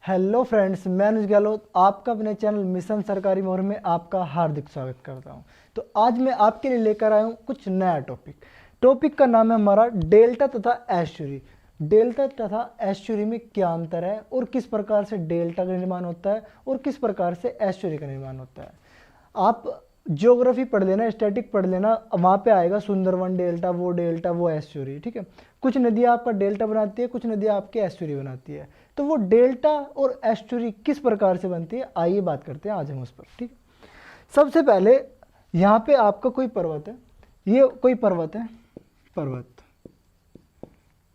Hello friends, मैं अनुज गहलोत आपका अपने चैनल मिशन सरकारी मोहर में आपका हार्दिक स्वागत करता हूं। तो आज मैं आपके लिए लेकर आया हूं कुछ नया टॉपिक का नाम है हमारा डेल्टा तथा एस्चुरी। डेल्टा तथा एस्चुरी में क्या अंतर है और किस प्रकार से डेल्टा का निर्माण होता है और किस प्रकार से एस्चुरी का निर्माण होता है। आप ज्योग्राफी पढ़ लेना, स्टैटिक पढ़ लेना, वहाँ पे आएगा सुंदरवन डेल्टा, वो एस्चुरी। ठीक है, कुछ नदियाँ आपका डेल्टा बनाती है, कुछ नदियाँ आपके एस्चुरी बनाती है। तो वो डेल्टा और एस्चुरी किस प्रकार से बनती है, आइए बात करते हैं आज हम उस पर। ठीक है, सबसे पहले यहाँ पे आपका कोई पर्वत है, ये कोई पर्वत है,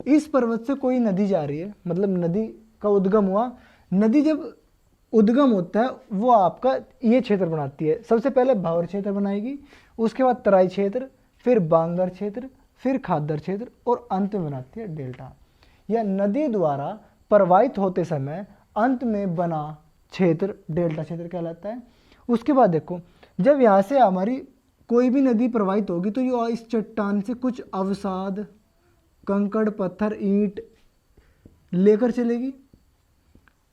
इस पर्वत से कोई नदी जा रही है, मतलब नदी का उद्गम हुआ। नदी जब उद्गम होता है वो आपका ये क्षेत्र बनाती है। सबसे पहले भावर क्षेत्र बनाएगी, उसके बाद तराई क्षेत्र, फिर बांगर क्षेत्र, फिर खादर क्षेत्र और अंत में बनाती है डेल्टा। यह नदी द्वारा प्रवाहित होते समय अंत में बना क्षेत्र डेल्टा क्षेत्र कहलाता है। उसके बाद देखो, जब यहाँ से हमारी कोई भी नदी प्रवाहित होगी तो ये इस चट्टान से कुछ अवसाद, कंकड़, पत्थर, ईंट लेकर चलेगी।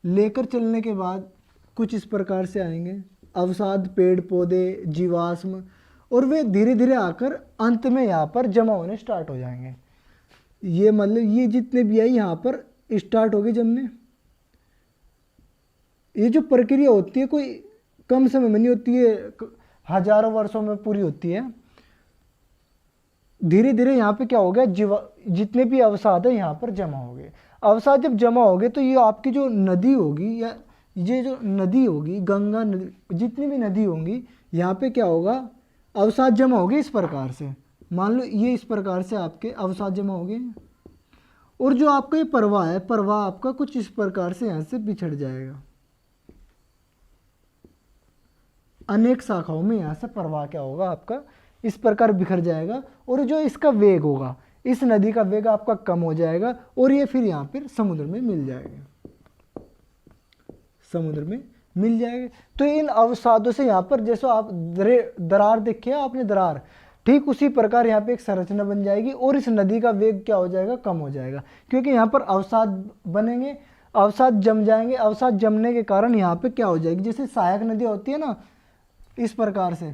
लेकर चलने के बाद कुछ इस प्रकार से आएंगे अवसाद, पेड़ पौधे, जीवाश्म, और वे धीरे धीरे आकर अंत में यहाँ पर जमा होने स्टार्ट हो जाएंगे। ये मतलब ये जितने भी आई यहाँ पर स्टार्ट हो गए जमने। ये जो प्रक्रिया होती है कोई कम समय में नहीं होती है, हजारों वर्षों में पूरी होती है। धीरे धीरे यहाँ पे क्या हो गया, जितने भी अवसाद है यहाँ पर जमा हो गए। अवसाद जब जमा हो गए तो ये आपकी जो नदी होगी, या ये जो नदी होगी, गंगा नदी, जितनी भी नदी होंगी, यहाँ पे क्या होगा, अवसाद जमा हो गए इस प्रकार से। मान लो ये इस प्रकार से आपके अवसाद जमा हो गए, और जो आपका ये प्रवाह है, प्रवाह आपका कुछ इस प्रकार से यहाँ से बिछड़ जाएगा। अनेक शाखाओं में यहाँ से प्रवाह क्या होगा आपका इस प्रकार बिखर जाएगा, और जो इसका वेग होगा, इस नदी का वेग आपका कम हो जाएगा, और ये फिर यहाँ पर समुद्र में मिल जाएगा, समुद्र में मिल जाएगा। तो इन अवसादों से यहाँ पर जैसे आप दरार देखिए आपने, दरार, ठीक उसी प्रकार यहाँ पे एक संरचना बन जाएगी, और इस नदी का वेग क्या हो जाएगा, कम हो जाएगा, क्योंकि यहाँ पर अवसाद बनेंगे, अवसाद जम जाएंगे। अवसाद जमने के कारण यहाँ पे क्या हो जाएगी, जैसे सहायक नदी होती है ना, इस प्रकार से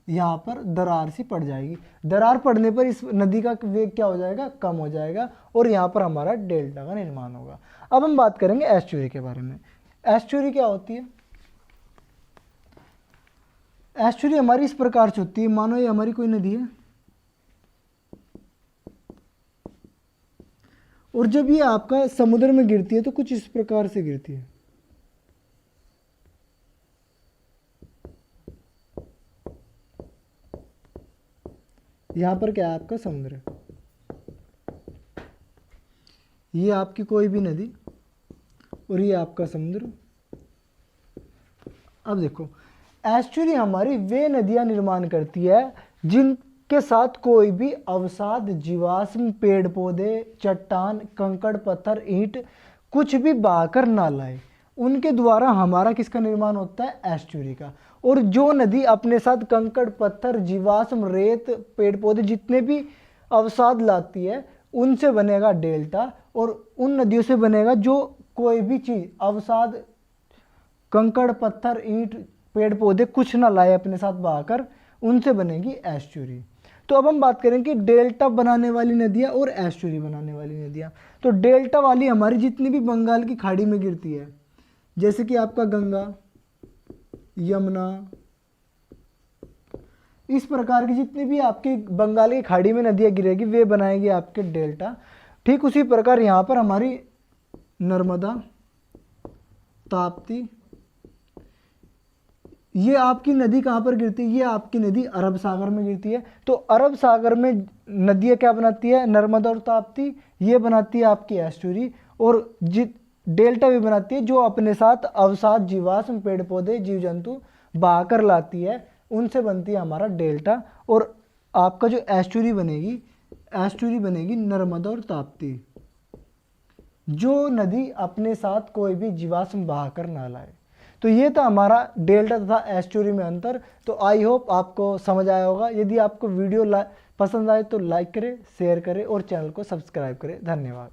यहाँ पर दरार सी पड़ जाएगी। दरार पड़ने पर इस नदी का वेग क्या हो जाएगा, कम हो जाएगा, और यहाँ पर हमारा डेल्टा का निर्माण होगा। अब हम बात करेंगे एस्चुरी के बारे में। एस्चुरी क्या होती है? एस्चुरी हमारी इस प्रकार से होती है, मानो ये हमारी कोई नदी है, और जब ये आपका समुद्र में गिरती है तो कुछ इस प्रकार से गिरती है। यहां पर क्या है, आपका समुद्र है, ये आपकी कोई भी नदी, और ये आपका समुद्र। अब देखो, एस्चुरी हमारी वे नदियां निर्माण करती है जिनके साथ कोई भी अवसाद, जीवाश्म, पेड़ पौधे, चट्टान, कंकड़, पत्थर, ईंट कुछ भी बहाकर ना लाए। उनके द्वारा हमारा किसका निर्माण होता है, एस्चुरी का। और जो नदी अपने साथ कंकड़, पत्थर, जीवाश्म, रेत, पेड़ पौधे जितने भी अवसाद लाती है, उनसे बनेगा डेल्टा। और उन नदियों से बनेगा जो कोई भी चीज़, अवसाद, कंकड़, पत्थर, ईंट, पेड़ पौधे कुछ ना लाए अपने साथ बहाकर, उनसे बनेगी एस्चुरी। तो अब हम बात करेंगे डेल्टा बनाने वाली नदियाँ और एस्चुरी बनाने वाली नदियाँ। तो डेल्टा वाली हमारी जितनी भी बंगाल की खाड़ी में गिरती है, जैसे कि आपका गंगा, यमुना, इस प्रकार की जितनी भी आपकी बंगाल की खाड़ी में नदियाँ गिरेगी, वे बनाएगी आपके डेल्टा। ठीक उसी प्रकार यहाँ पर हमारी नर्मदा, ताप्ती, ये आपकी नदी कहाँ पर गिरती है, ये आपकी नदी अरब सागर में गिरती है। तो अरब सागर में नदियाँ क्या बनाती है, नर्मदा और ताप्ती, ये बनाती है आपकी एस्चुरी। और डेल्टा भी बनाती है जो अपने साथ अवसाद, जीवाश्म, पेड़ पौधे, जीव जंतु बहाकर लाती है, उनसे बनती है हमारा डेल्टा। और आपका जो एस्चुरी बनेगी नर्मदा और ताप्ती, जो नदी अपने साथ कोई भी जीवाश्म बहाकर ना लाए। तो ये था हमारा डेल्टा तथा एस्चुरी में अंतर। तो आई होप आपको समझ आया होगा। यदि आपको वीडियो पसंद आए तो लाइक करें, शेयर करें और चैनल को सब्सक्राइब करें। धन्यवाद।